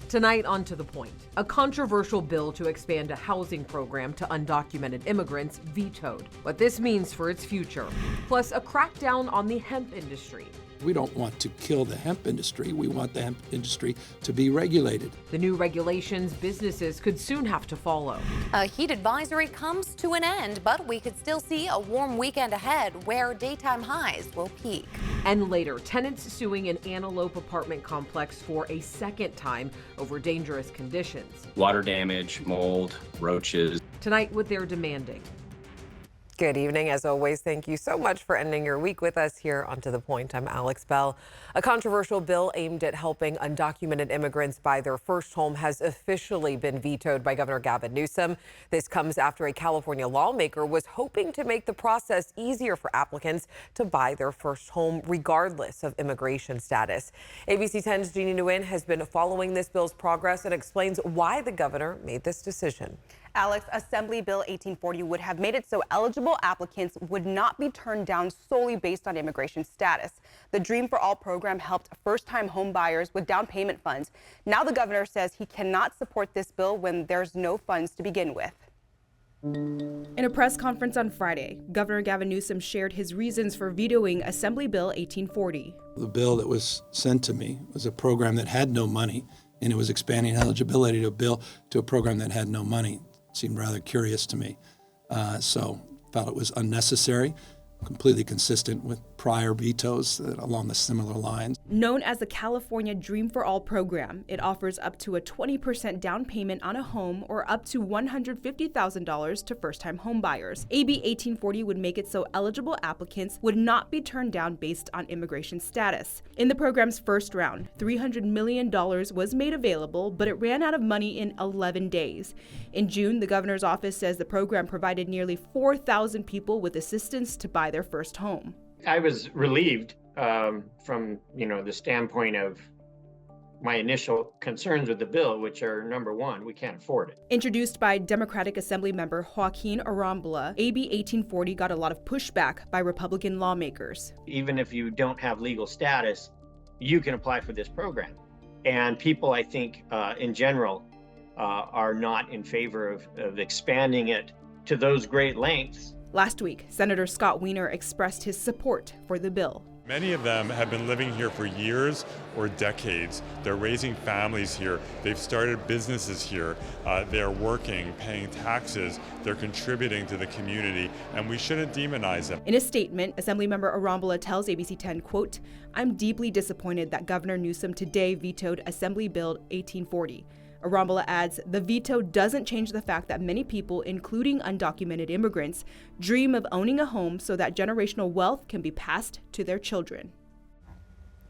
Tonight on To The Point, a controversial bill to expand a housing program to undocumented immigrants vetoed. What this means for its future. Plus, a crackdown on the hemp industry. We don't want to kill the hemp industry. We want the hemp industry to be regulated. The new regulations businesses could soon have to follow. A heat advisory comes to an end, but we could still see a warm weekend ahead where daytime highs will peak. And later, tenants suing an Antelope apartment complex for a second time over dangerous conditions. Water damage, mold, roaches. Tonight, what they're demanding. Good evening. As always, thank you so much for ending your week with us here on To The Point. I'm Alex Bell. A controversial bill aimed at helping undocumented immigrants buy their first home has officially been vetoed by Governor Gavin Newsom. This comes after a California lawmaker was hoping to make the process easier for applicants to buy their first home regardless of immigration status. ABC 10's Jeannie Nguyen has been following this bill's progress and explains why the governor made this decision. Alex, Assembly Bill 1840 would have made it so eligible applicants would not be turned down solely based on immigration status. The Dream for All program helped first-time home buyers with down payment funds. Now the governor says he cannot support this bill when there's no funds to begin with. In a press conference on Friday, Governor Gavin Newsom shared his reasons for vetoing Assembly Bill 1840. The bill that was sent to me was a program that had no money, and it was expanding eligibility to a program that had no money. Seemed rather curious to me, so felt it was unnecessary, completely consistent with prior vetoes along the similar lines. Known as the California Dream for All program, it offers up to a 20% down payment on a home or up to $150,000 to first-time home buyers. AB 1840 would make it so eligible applicants would not be turned down based on immigration status. In the program's first round, $300 million was made available, but it ran out of money in 11 days. In June, the governor's office says the program provided nearly 4,000 people with assistance to buy their first home. I was relieved from the standpoint of my initial concerns with the bill, which are, number one, we can't afford it. Introduced by Democratic Assembly member Joaquin Arambula, AB 1840 got a lot of pushback by Republican lawmakers. Even if you don't have legal status, you can apply for this program. And people, I think, in general, are not in favor of expanding it to those great lengths. Last week, Senator Scott Wiener expressed his support for the bill. Many of them have been living here for years or decades. They're raising families here. They've started businesses here. They're working, paying taxes. They're contributing to the community, and we shouldn't demonize them. In a statement, Assemblymember Arambula tells ABC 10, quote, "I'm deeply disappointed that Governor Newsom today vetoed Assembly Bill 1840. Arambula adds, the veto doesn't change the fact that many people, including undocumented immigrants, dream of owning a home so that generational wealth can be passed to their children.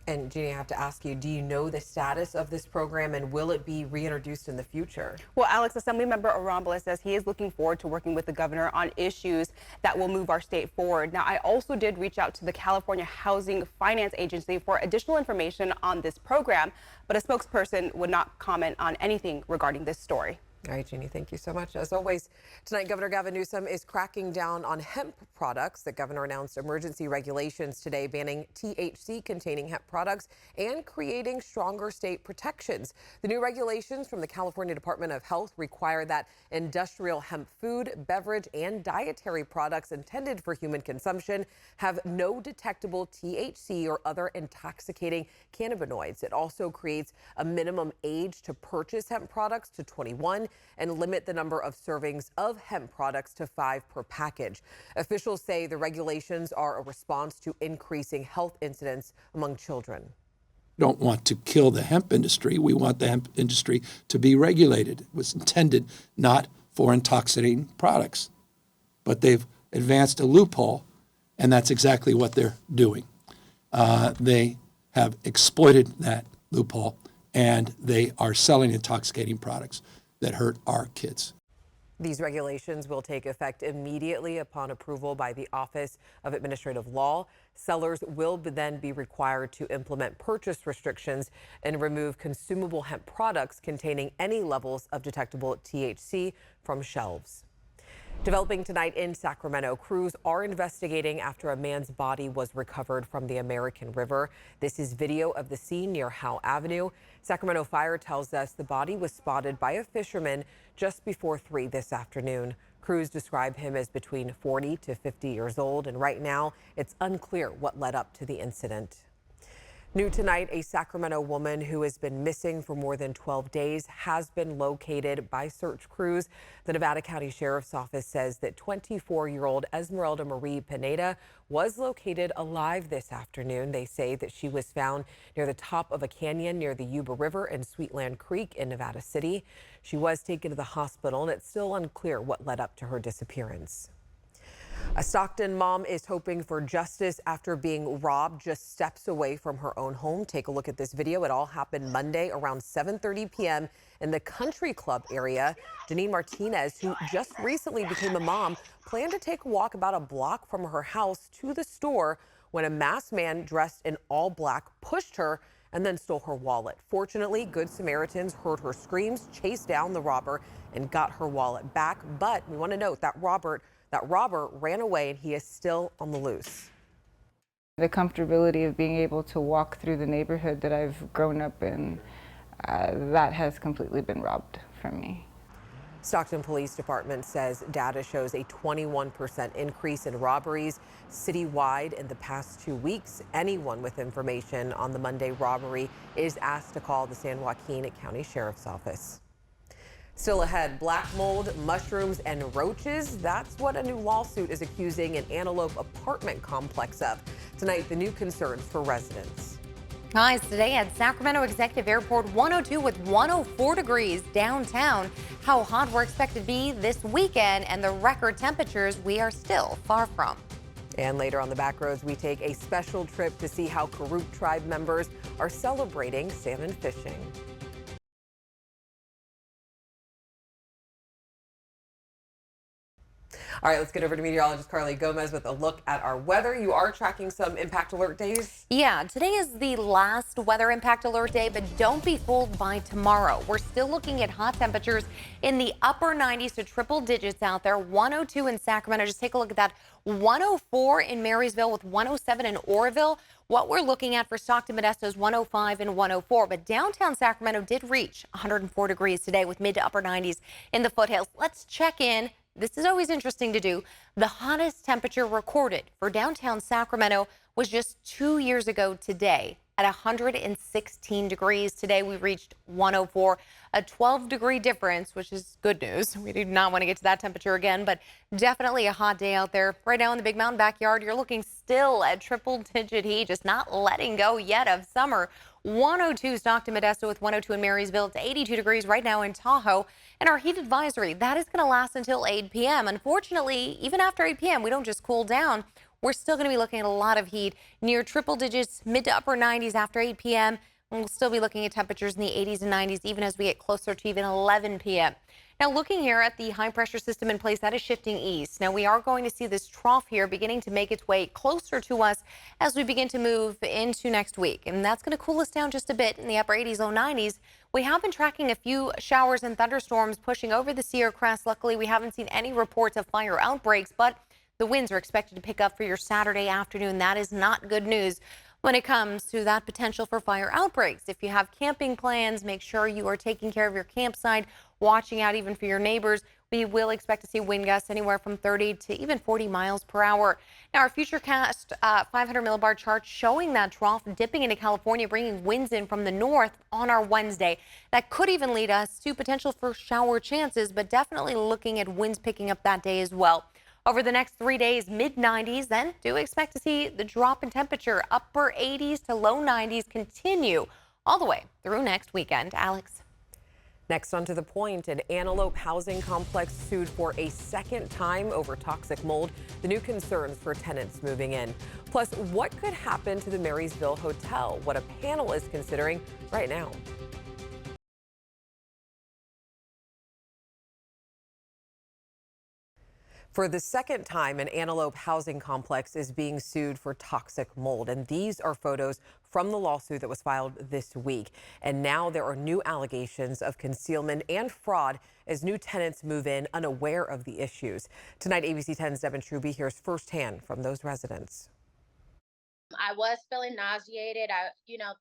And Jeannie, I have to ask you, do you know the status of this program and will it be reintroduced in the future? Well, Alex, Assemblymember Arambula says he is looking forward to working with the governor on issues that will move our state forward. Now, I also did reach out to the California Housing Finance Agency for additional information on this program, but a spokesperson would not comment on anything regarding this story. All right, Jeannie, thank you so much. As always, tonight, Governor Gavin Newsom is cracking down on hemp products. The governor announced emergency regulations today banning THC-containing hemp products and creating stronger state protections. The new regulations from the California Department of Health require that industrial hemp food, beverage, and dietary products intended for human consumption have no detectable THC or other intoxicating cannabinoids. It also creates a minimum age to purchase hemp products to 21 and limit the number of servings of hemp products to 5 per package. Officials say the regulations are a response to increasing health incidents among children. We don't want to kill the hemp industry. We want the hemp industry to be regulated. It was intended not for intoxicating products, but they've advanced a loophole, and that's exactly what they're doing. They have exploited that loophole, and they are selling intoxicating products that hurt our kids. These regulations will take effect immediately upon approval by the Office of Administrative Law. Sellers will then be required to implement purchase restrictions and remove consumable hemp products containing any levels of detectable THC from shelves. Developing tonight in Sacramento, crews are investigating after a man's body was recovered from the American River. This is video of the scene near Howe Avenue. Sacramento Fire tells us the body was spotted by a fisherman just before 3 this afternoon. Crews describe him as between 40 to 50 years old, and right now it's unclear what led up to the incident. New tonight, a Sacramento woman who has been missing for more than 12 days has been located by search crews. The Nevada County Sheriff's Office says that 24-year-old Esmeralda Marie Pineda was located alive this afternoon. They say that she was found near the top of a canyon near the Yuba River and Sweetland Creek in Nevada City. She was taken to the hospital, and it's still unclear what led up to her disappearance. A Stockton mom is hoping for justice after being robbed just steps away from her own home. Take a look at this video. It all happened Monday around 7:30 p.m. in the country club area. Janine Martinez, who just recently became a mom, planned to take a walk about a block from her house to the store when a masked man dressed in all black pushed her and then stole her wallet. Fortunately, Good Samaritans heard her screams, chased down the robber, and got her wallet back. But we want to note that robber ran away and he is still on the loose. The comfortability of being able to walk through the neighborhood that I've grown up in, that has completely been robbed from me. Stockton Police Department says data shows a 21% increase in robberies citywide in the past 2 weeks. Anyone with information on the Monday robbery is asked to call the San Joaquin County Sheriff's Office. Still ahead, black mold, mushrooms, and roaches. That's what a new lawsuit is accusing an Antelope apartment complex of. Tonight, the new concerns for residents. Highs today at Sacramento Executive Airport, 102 with 104 degrees downtown. How hot we're expected to be this weekend, and the record temperatures we are still far from. And later on the back roads, we take a special trip to see how Karuk tribe members are celebrating salmon fishing. All right, let's get over to meteorologist Carly Gomez with a look at our weather. You are tracking some impact alert days. Yeah, today is the last weather impact alert day, but don't be fooled by tomorrow. We're still looking at hot temperatures in the upper 90s to triple digits out there. 102 in Sacramento. Just take a look at that. 104 in Marysville with 107 in Oroville. What we're looking at for Stockton, Modesto is 105 and 104. But downtown Sacramento did reach 104 degrees today with mid to upper 90s in the foothills. Let's check in. This is always interesting to do. The hottest temperature recorded for downtown Sacramento was just 2 years ago today at 116 degrees. Today we reached 104, a 12-degree difference, which is good news. We do not want to get to that temperature again, but definitely a hot day out there. Right now in the Big Mountain backyard, you're looking still at triple-digit heat, just not letting go yet of summer. 102 Stockton, Modesto with 102 in Marysville. It's 82 degrees right now in Tahoe. And our heat advisory, that is going to last until 8 p.m. Unfortunately, even after 8 p.m., we don't just cool down. We're still going to be looking at a lot of heat near triple digits, mid to upper 90s after 8 p.m. And we'll still be looking at temperatures in the 80s and 90s even as we get closer to even 11 p.m. Now, looking here at the high pressure system in place, that is shifting east. Now, we are going to see this trough here beginning to make its way closer to us as we begin to move into next week. And that's going to cool us down just a bit in the upper 80s, low 90s. We have been tracking a few showers and thunderstorms pushing over the Sierra Crest. Luckily, we haven't seen any reports of fire outbreaks, but the winds are expected to pick up for your Saturday afternoon. That is not good news when it comes to that potential for fire outbreaks. If you have camping plans, make sure you are taking care of your campsite, watching out even for your neighbors. We will expect to see wind gusts anywhere from 30 to even 40 miles per hour. Now, our Futurecast 500 millibar chart showing that trough dipping into California, bringing winds in from the north on our Wednesday. That could even lead us to potential for shower chances, but definitely looking at winds picking up that day as well. Over the next 3 days, mid-90s, then do expect to see the drop in temperature. Upper 80s to low 90s continue all the way through next weekend. Alex. Next, on to the point, an Antelope housing complex sued for a second time over toxic mold. The new concerns for tenants moving in. Plus, what could happen to the Marysville Hotel? What a panel is considering right now. For the second time, an Antelope housing complex is being sued for toxic mold. And these are photos from the lawsuit that was filed this week. And now there are new allegations of concealment and fraud as new tenants move in unaware of the issues. Tonight, ABC 10's Devin Truby hears firsthand from those residents. I was feeling nauseated.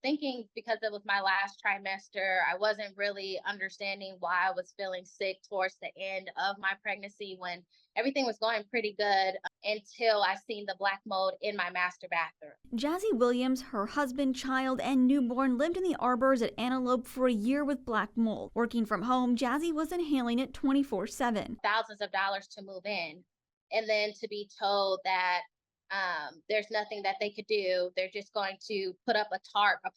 Thinking because it was my last trimester, I wasn't really understanding why I was feeling sick towards the end of my pregnancy when everything was going pretty good until I seen the black mold in my master bathroom. Jazzy Williams, her husband, child, and newborn lived in the arbors at Antelope for a year with black mold. Working from home, Jazzy was inhaling it 24/7. Thousands of dollars to move in, and then to be told that there's nothing that they could do. They're just going to put up a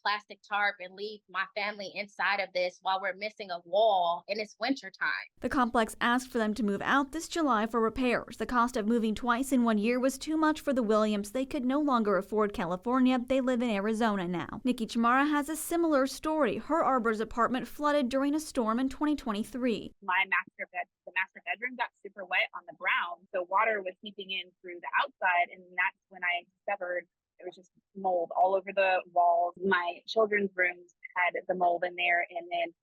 plastic tarp, and leave my family inside of this while we're missing a wall, and it's wintertime. The complex asked for them to move out this July for repairs. The cost of moving twice in 1 year was too much for the Williams. They could no longer afford California. They live in Arizona now. Nikki Chamara has a similar story. Her Arbors apartment flooded during a storm in 2023. The master bedroom got super wet on the ground. So water was seeping in through the outside, and that's when I discovered there was just mold all over the walls. My children's rooms had the mold in there, and then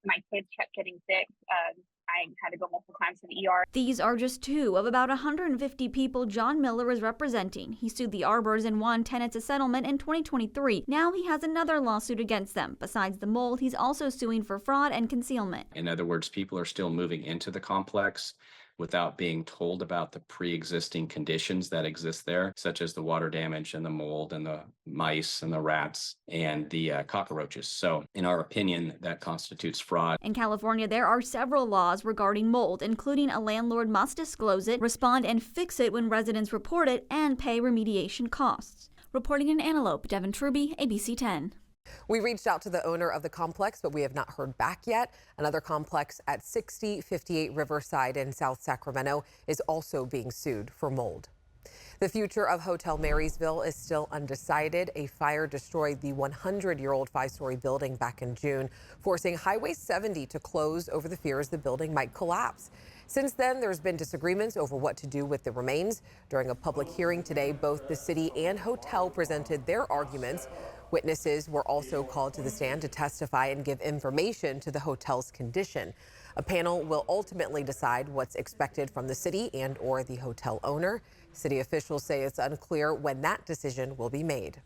my kids kept getting sick. I had to go multiple times to the ER. These are just two of about 150 people John Miller is representing. He sued the Arbors and won tenants a settlement in 2023. Now he has another lawsuit against them. Besides the mold, he's also suing for fraud and concealment. In other words, people are still moving into the complex without being told about the pre-existing conditions that exist there, such as the water damage and the mold and the mice and the rats and the cockroaches. So in our opinion, that constitutes fraud. In California, there are several laws regarding mold, including a landlord must disclose it, respond and fix it when residents report it, and pay remediation costs. Reporting in Antelope, Devin Truby, ABC 10. We reached out to the owner of the complex, but we have not heard back yet. Another complex at 6058 Riverside in South Sacramento is also being sued for mold. The future of Hotel Marysville is still undecided. A fire destroyed the 100-year-old 5-story building back in June, forcing Highway 70 to close over the fears the building might collapse. Since then, there's been disagreements over what to do with the remains. During a public hearing today, both the city and hotel presented their arguments. Witnesses were also called to the stand to testify and give information to the hotel's condition. A panel will ultimately decide what's expected from the city and/or the hotel owner. City officials say it's unclear when that decision will be made.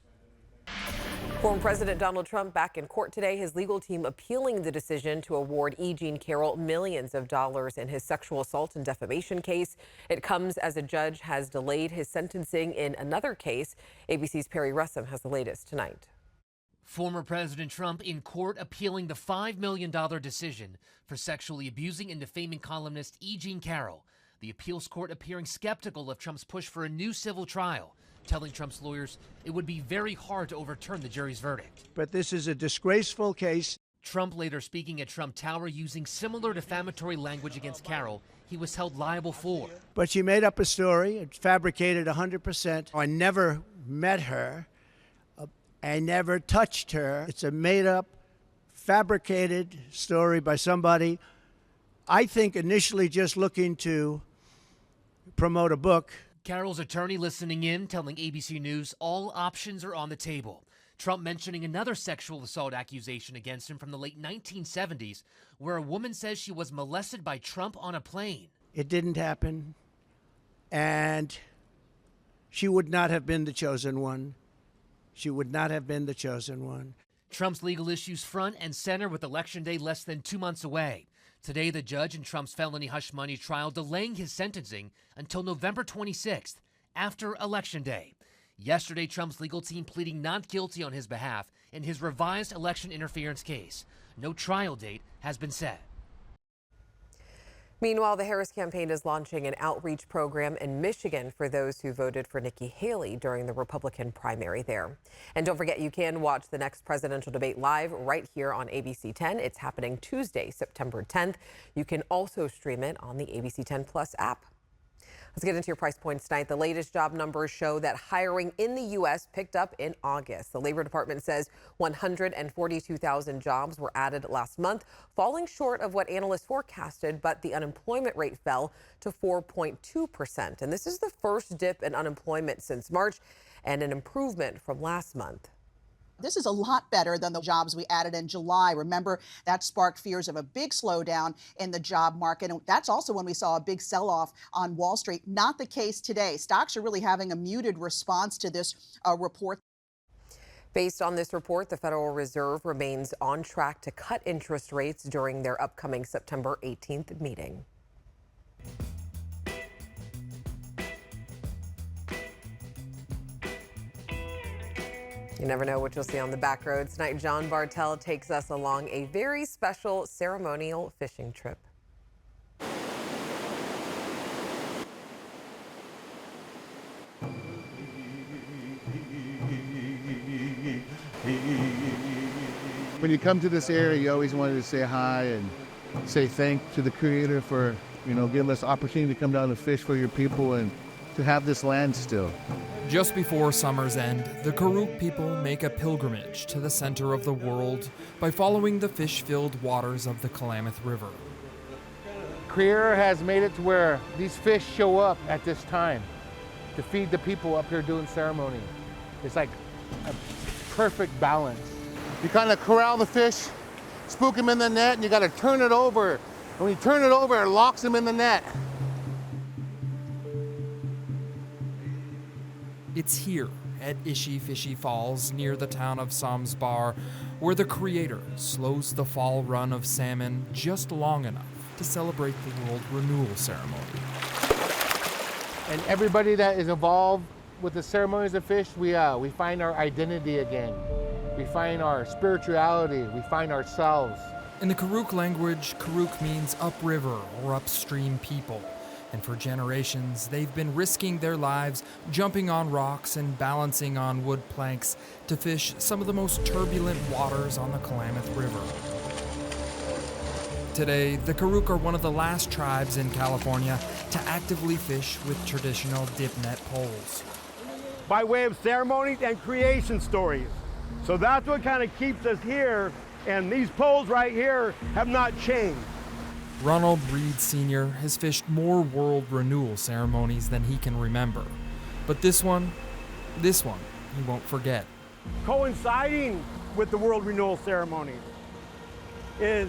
Former President Donald Trump back in court today, his legal team appealing the decision to award E. Jean Carroll millions of dollars in his sexual assault and defamation case. It comes as a judge has delayed his sentencing in another case. ABC's Perry Russum has the latest tonight. Former President Trump in court appealing the $5 million decision for sexually abusing and defaming columnist E. Jean Carroll. The appeals court appearing skeptical of Trump's push for a new civil trial, telling Trump's lawyers it would be very hard to overturn the jury's verdict. But this is a disgraceful case. Trump later speaking at Trump Tower using similar defamatory language against Carroll he was held liable for. But she made up a story. It's fabricated 100%. I never met her. I never touched her. It's a made-up, fabricated story by somebody, I think, initially just looking to promote a book. Carroll's attorney listening in, telling ABC News all options are on the table. Trump mentioning another sexual assault accusation against him from the late 1970s, where a woman says she was molested by Trump on a plane. It didn't happen, and she would not have been the chosen one. She would not have been the chosen one. Trump's legal issues front and center with Election Day less than 2 months away. Today, the judge in Trump's felony hush money trial delaying his sentencing until November 26th, after Election Day. Yesterday, Trump's legal team pleading not guilty on his behalf in his revised election interference case. No trial date has been set. Meanwhile, the Harris campaign is launching an outreach program in Michigan for those who voted for Nikki Haley during the Republican primary there. And don't forget, you can watch the next presidential debate live right here on ABC 10. It's happening Tuesday, September 10th. You can also stream it on the ABC 10 Plus app. Let's get into your price points tonight. The latest job numbers show that hiring in the U.S. picked up in August. The Labor Department says 142,000 jobs were added last month, falling short of what analysts forecasted, but the unemployment rate fell to 4.2%. And this is the first dip in unemployment since March and an improvement from last month. This is a lot better than the jobs we added in July. Remember, that sparked fears of a big slowdown in the job market. And that's also when we saw a big sell-off on Wall Street. Not the case today. Stocks are really having a muted response to this report. Based on this report, the Federal Reserve remains on track to cut interest rates during their upcoming September 18th meeting. You never know what you'll see on the back roads. Tonight, John Bartel takes us along a very special ceremonial fishing trip. When you come to this area, you always wanted to say hi and say thank to the Creator for, giving us opportunity to come down and fish for your people and to have this land still. Just before summer's end, the Karuk people make a pilgrimage to the center of the world by following the fish-filled waters of the Klamath River. Creator has made it to where these fish show up at this time to feed the people up here doing ceremony. It's like a perfect balance. You kind of corral the fish, spook them in the net, and you got to turn it over. And when you turn it over, it locks them in the net. It's here at Ishi Fishy Falls near the town of Samsbar where the Creator slows the fall run of salmon just long enough to celebrate the World Renewal Ceremony. And everybody that is involved with the ceremonies of fish, we find our identity again. We find our spirituality. We find ourselves. In the Karuk language, Karuk means upriver or upstream people. And for generations, they've been risking their lives, jumping on rocks and balancing on wood planks to fish some of the most turbulent waters on the Klamath River. Today, the Karuk are one of the last tribes in California to actively fish with traditional dip net poles. By way of ceremonies and creation stories. So that's what kind of keeps us here, and these poles right here have not changed. Ronald Reed Sr. has fished more World Renewal ceremonies than he can remember. But this one, he won't forget. Coinciding with the World Renewal ceremony is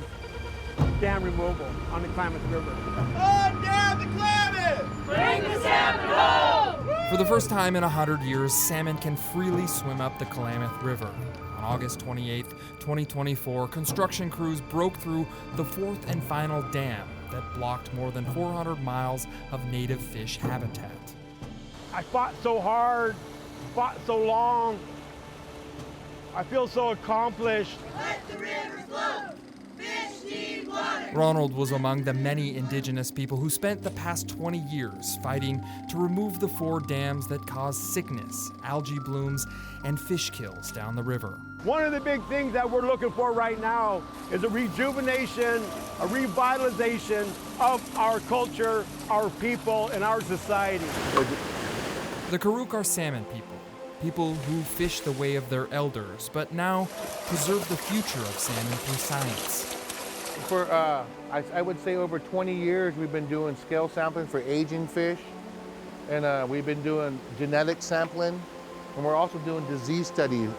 dam removal on the Klamath River. Undam the Klamath! Bring the salmon home! For the first time in 100 years, salmon can freely swim up the Klamath River. On August 28, 2024, construction crews broke through the fourth and final dam that blocked more than 400 miles of native fish habitat. I fought so hard, fought so long. I feel so accomplished. Let the river flow. Fish need water. Ronald was among the many indigenous people who spent the past 20 years fighting to remove the 4 dams that cause sickness, algae blooms, and fish kills down the river. One of the big things that we're looking for right now is a rejuvenation, a revitalization of our culture, our people, and our society. The Karuk are salmon people who fish the way of their elders, but now preserve the future of salmon through science. For, I would say over 20 years, we've been doing scale sampling for aging fish, and we've been doing genetic sampling, and we're also doing disease studies.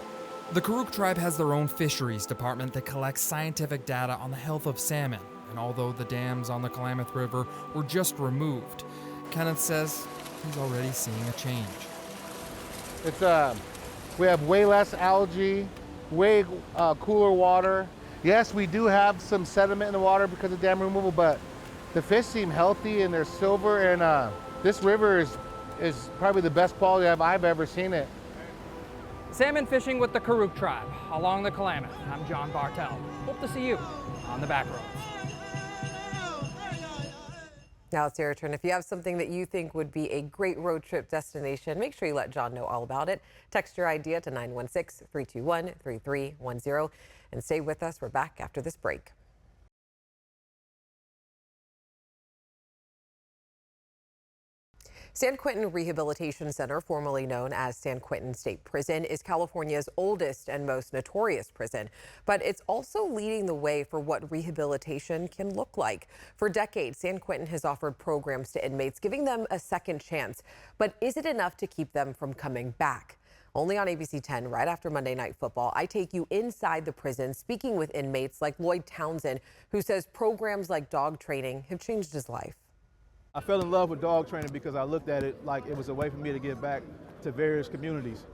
The Karuk tribe has their own fisheries department that collects scientific data on the health of salmon, and although the dams on the Klamath River were just removed, Kenneth says he's already seeing a change. It's we have way less algae, way cooler water. Yes, we do have some sediment in the water because of dam removal, but the fish seem healthy and they're silver, and this river is probably the best quality I've ever seen it. Salmon fishing with the Karuk tribe along the Klamath. I'm John Bartel. Hope to see you on the back roads. Now it's your turn. If you have something that you think would be a great road trip destination, make sure you let John know all about it. Text your idea to 916-321-3310 and stay with us. We're back after this break. San Quentin Rehabilitation Center, formerly known as San Quentin State Prison, is California's oldest and most notorious prison. But it's also leading the way for what rehabilitation can look like. For decades, San Quentin has offered programs to inmates, giving them a second chance. But is it enough to keep them from coming back? Only on ABC 10, right after Monday Night Football, I take you inside the prison, speaking with inmates like Lloyd Townsend, who says programs like dog training have changed his life. I fell in love with dog training because I looked at it like it was a way for me to give back to various communities.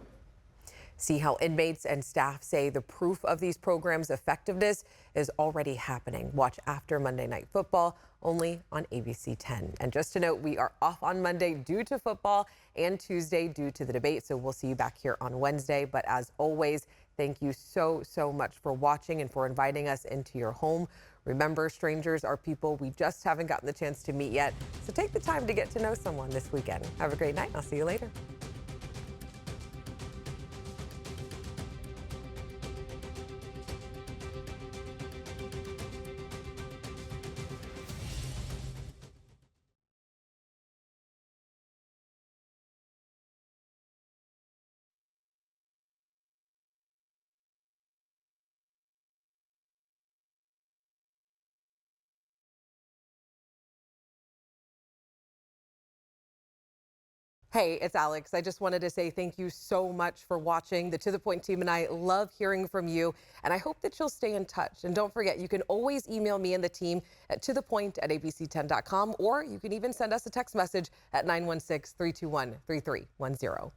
See how inmates and staff say the proof of these programs' effectiveness is already happening. Watch after Monday Night Football, only on ABC 10. And just to note, we are off on Monday due to football and Tuesday due to the debate, so we'll see you back here on Wednesday. But as always, thank you so much for watching and for inviting us into your home. Remember, strangers are people we just haven't gotten the chance to meet yet, so take the time to get to know someone this weekend. Have a great night. I'll see you later. Hey, it's Alex. I just wanted to say thank you so much for watching. The To The Point team and I love hearing from you, and I hope that you'll stay in touch. And don't forget, you can always email me and the team at tothepoint@abc10.com, or you can even send us a text message at 916-321-3310.